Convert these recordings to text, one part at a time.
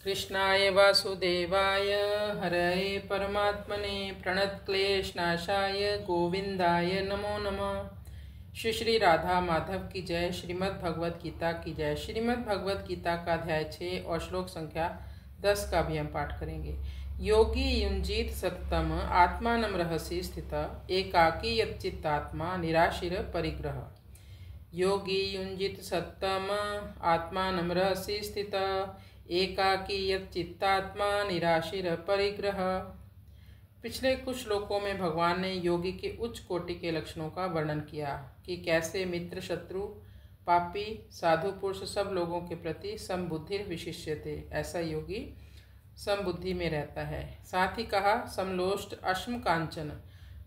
कृष्णाय वासुदेवाय हरये परमात्मने प्रणतक्लेशनाशाय गोविंदाय नमो नमः। श्री श्री राधा माधव की जय। श्रीमद् भगवद गीता की जय। श्रीमद् भगवद गीता का अध्याय 6 और श्लोक संख्या 10 का भी हम पाठ करेंगे। योगी युंजीत सत्तम आत्मानं रहसि स्थित एकाकी यच्चित्तात्मा निराशिर परिग्रह। योगी युंजित सत्तम आत्मानं रहसि स्थित एकाकी यच्चित्तात्मा निराशिर परिग्रह। पिछले कुछ श्लोकों में भगवान ने योगी के उच्च कोटि के लक्षणों का वर्णन किया कि कैसे मित्र, शत्रु, पापी, साधु पुरुष सब लोगों के प्रति समबुद्धि विशिष्य थे। ऐसा योगी समबुद्धि में रहता है। साथ ही कहा समलोष्ट अश्म कांचन,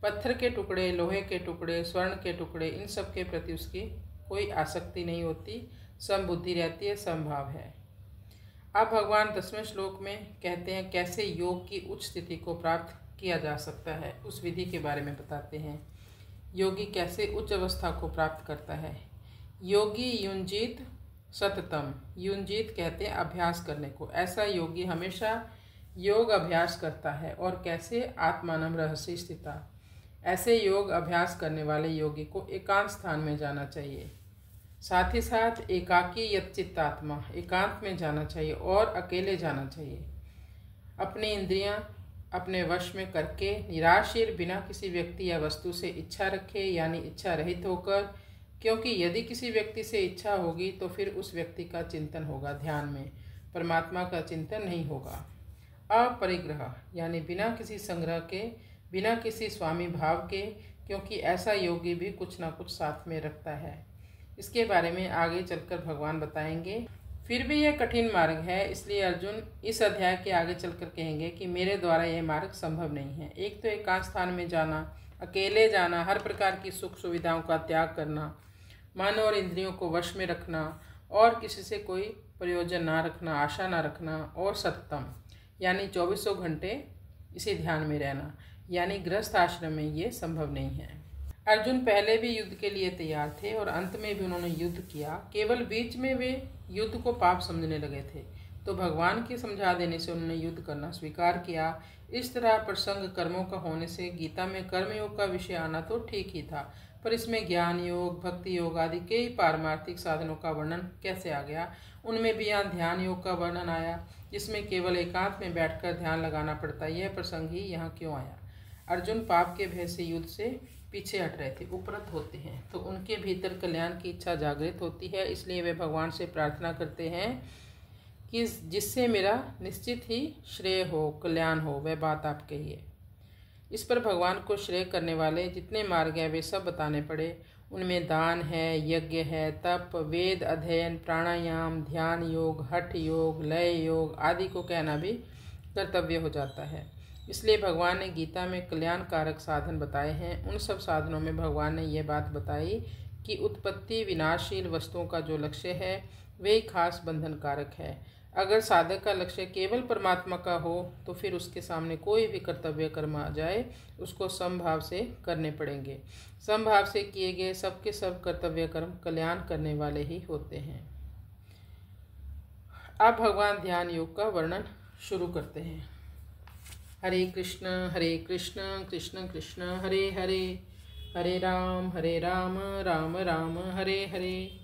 पत्थर के टुकड़े, लोहे के टुकड़े, स्वर्ण के टुकड़े, इन सब के प्रति उसकी कोई आसक्ति नहीं होती, समबुद्धि रहती है, समभाव है। अब भगवान 10वें श्लोक में कहते हैं कैसे योग की उच्च स्थिति को प्राप्त किया जा सकता है, उस विधि के बारे में बताते हैं। योगी कैसे उच्च अवस्था को प्राप्त करता है। योगी युंजीत सततम, युंजीत कहते हैं अभ्यास करने को। ऐसा योगी हमेशा योग अभ्यास करता है। और कैसे आत्मानं रहसि स्थिता, ऐसे योग अभ्यास करने वाले योगी को एकांत स्थान में जाना चाहिए। साथ ही साथ एकाकी यच्चित्तात्मा, एकांत में जाना चाहिए और अकेले जाना चाहिए। अपनी इंद्रियां अपने वश में करके निराशीर, बिना किसी व्यक्ति या वस्तु से इच्छा रखे, यानी इच्छा रहित होकर, क्योंकि यदि किसी व्यक्ति से इच्छा होगी तो फिर उस व्यक्ति का चिंतन होगा ध्यान में, परमात्मा का चिंतन नहीं होगा। अपरिग्रह यानी बिना किसी संग्रह के, बिना किसी स्वामी भाव के, क्योंकि ऐसा योगी भी कुछ ना कुछ साथ में रखता है। इसके बारे में आगे चलकर भगवान बताएंगे। फिर भी यह कठिन मार्ग है, इसलिए अर्जुन इस अध्याय के आगे चलकर कहेंगे कि मेरे द्वारा यह मार्ग संभव नहीं है। एक तो एकांत स्थान में जाना, अकेले जाना, हर प्रकार की सुख सुविधाओं का त्याग करना, मन और इंद्रियों को वश में रखना और किसी से कोई प्रयोजन ना रखना, आशा ना रखना, और सत्तम यानी 24 घंटे इसी ध्यान में रहना, यानी गृहस्थ आश्रम में ये संभव नहीं है। अर्जुन पहले भी युद्ध के लिए तैयार थे और अंत में भी उन्होंने युद्ध किया। केवल बीच में वे युद्ध को पाप समझने लगे थे, तो भगवान के समझा देने से उन्होंने युद्ध करना स्वीकार किया। इस तरह प्रसंग कर्मों का होने से गीता में कर्मयोग का विषय आना तो ठीक ही था, पर इसमें ज्ञान योग, भक्ति योग आदि कई पारमार्थिक साधनों का वर्णन कैसे आ गया। उनमें भी यहाँ ध्यान योग का वर्णन आया, जिसमें केवल एकांत में बैठकर ध्यान लगाना पड़ता। यह प्रसंग ही यहाँ क्यों आया। अर्जुन पाप के भय से युद्ध से पीछे हट रहे थे, उपरत होते हैं, तो उनके भीतर कल्याण की इच्छा जागृत होती है। इसलिए वे भगवान से प्रार्थना करते हैं कि जिससे मेरा निश्चित ही श्रेय हो, कल्याण हो, वह बात आप कहिए। इस पर भगवान को श्रेय करने वाले जितने मार्ग हैं वे सब बताने पड़े। उनमें दान है, यज्ञ है, तप, वेद अध्ययन, प्राणायाम, ध्यान योग, हठ योग, लय योग आदि को कहना भी कर्तव्य हो जाता है। इसलिए भगवान ने गीता में कल्याण कारक साधन बताए हैं। उन सब साधनों में भगवान ने यह बात बताई कि उत्पत्ति विनाशशील वस्तुओं का जो लक्ष्य है वही खास बंधन कारक है। अगर साधक का लक्ष्य केवल परमात्मा का हो तो फिर उसके सामने कोई भी कर्तव्य कर्म आ जाए उसको समभाव से करने पड़ेंगे। समभाव से किए गए सबके सब कर्तव्य कर्म कल्याण करने वाले ही होते हैं। अब भगवान ध्यान योग का वर्णन शुरू करते हैं। हरे कृष्ण कृष्ण कृष्ण हरे हरे, हरे राम राम राम हरे हरे।